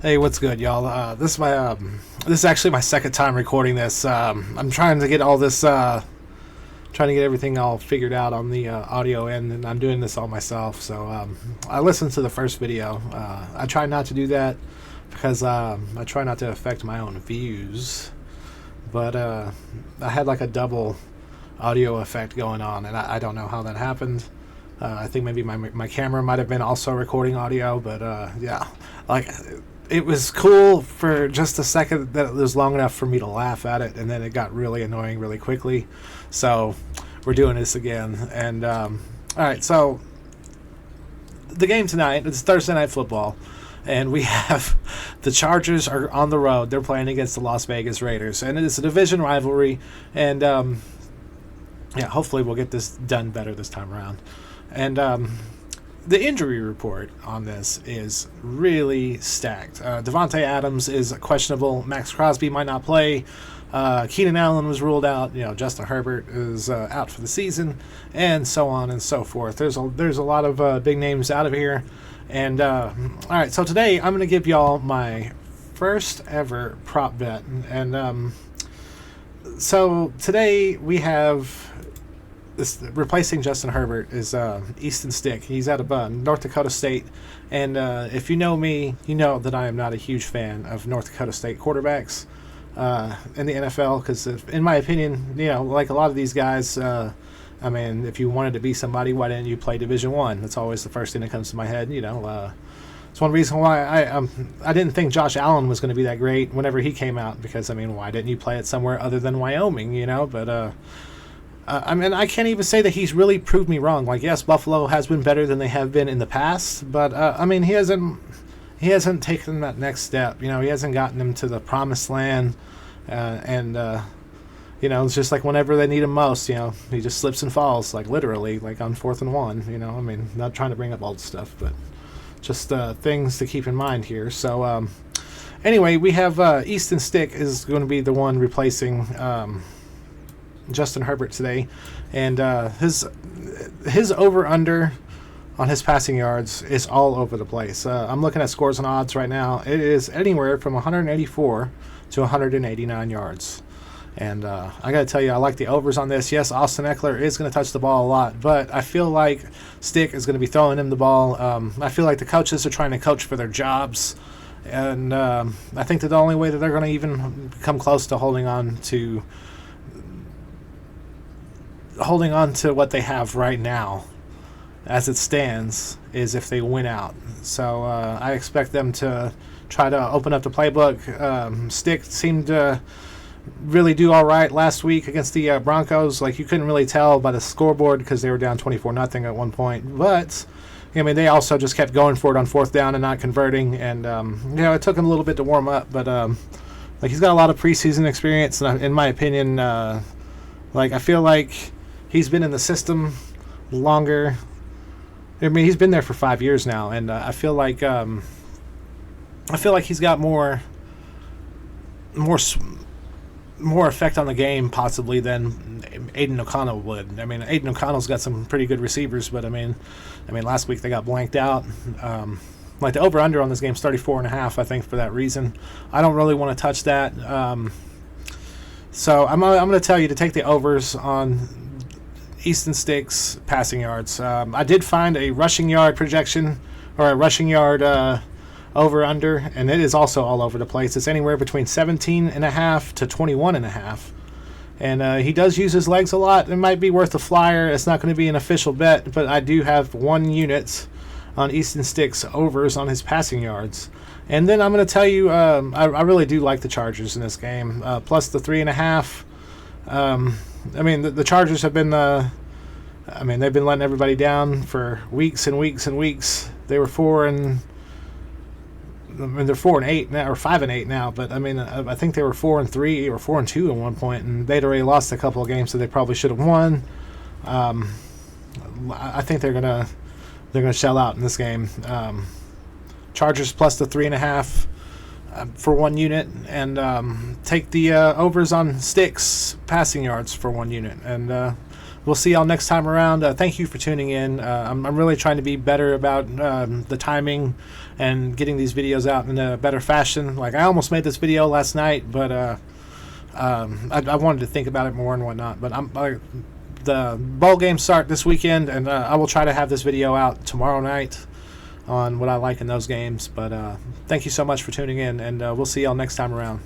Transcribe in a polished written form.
Hey, what's good, y'all? This is actually my second time recording this. I'm trying to get all this, trying to get everything all figured out on the audio end, and I'm doing this all myself. So I listened to the first video. I try not to do that because I try not to affect my own views. But I had like a double audio effect going on, and I don't know how that happened. I think maybe my camera might have been also recording audio, but yeah, like it was cool for just a second that it was long enough for me to laugh at it, and then it got really annoying really quickly. So we're doing this again, and all right. So the game tonight, it's Thursday Night Football, and we have the Chargers are on the road. They're playing against the Las Vegas Raiders, and it's a division rivalry, and yeah, hopefully we'll get this done better this time around. And the injury report on this is really stacked. Devontae Adams is questionable. Max Crosby might not play. Keenan Allen was ruled out. Justin Herbert is out for the season, and so on and so forth. There's a lot of big names out of here. And all right, so today I'm going to give y'all my first ever prop bet. And so today we have this replacing Justin Herbert is Easton Stick. He's out of North Dakota State, and if you know me, you know that I am not a huge fan of North Dakota State quarterbacks in the NFL because, in my opinion, like a lot of these guys, I mean, if you wanted to be somebody, why didn't you play Division One? That's always the first thing that comes to my head. It's one reason why I didn't think Josh Allen was going to be that great whenever he came out because, I mean, why didn't you play it somewhere other than Wyoming? But I mean, I can't even say that he's really proved me wrong. Like, yes, Buffalo has been better than they have been in the past, but I mean, he hasn't taken that next step. He hasn't gotten them to the promised land, and it's just like whenever they need him most, he just slips and falls, like literally, like on 4th and 1. I mean, not trying to bring up old stuff, but just things to keep in mind here. So anyway, we have Easton Stick is going to be the one replacing Justin Herbert today, and his over under on his passing yards is all over the place. I'm looking at scores and odds right now. It is anywhere from 184 to 189 yards, and I got to tell you, I like the overs on this. Yes, Austin Eckler is going to touch the ball a lot, but I feel like Stick is going to be throwing him the ball. I feel like the coaches are trying to coach for their jobs, and I think that the only way that they're going to even come close to holding on to what they have right now as it stands is if they win out. So I expect them to try to open up the playbook. Stick seemed to really do all right last week against the Broncos. Like, you couldn't really tell by the scoreboard because they were down 24-0 at one point. But I mean, they also just kept going for it on 4th down and not converting. And it took him a little bit to warm up, but like, he's got a lot of preseason experience, and in my opinion, like, I feel like he's been in the system longer. I mean, he's been there for 5 years now, and I feel like he's got more effect on the game possibly than Aiden O'Connell would. I mean, Aiden O'Connell's got some pretty good receivers, but I mean, last week they got blanked out. Like, the over under on this game is 34.5. I think for that reason, I don't really want to touch that. So I'm going to tell you to take the overs on Easton Stick's passing yards. I did find a rushing yard projection, or a rushing yard over under, and it is also all over the place. It's anywhere between 17.5 to 21.5. And he does use his legs a lot. It might be worth a flyer. It's not going to be an official bet, but I do have 1 unit on Easton Stick's overs on his passing yards. And then I'm going to tell you, I really do like the Chargers in this game, plus the 3.5. I mean, the Chargers have been, they've been letting everybody down for weeks and weeks and weeks. They were 4-8 now, or 5-8 now. But I mean, I think they were 4-3 or 4-2 at one point, and they'd already lost a couple of games, so they probably should have won. I think they're gonna shell out in this game. Chargers plus the 3.5 for 1 unit, and take the overs on Sticks passing yards for 1 unit. And we'll see y'all next time around. Thank you for tuning in. I'm really trying to be better about the timing and getting these videos out in a better fashion. Like, I almost made this video last night, but I wanted to think about it more and whatnot. But the bowl games start this weekend, and I will try to have this video out tomorrow night on what I like in those games. But thank you so much for tuning in, and we'll see y'all next time around.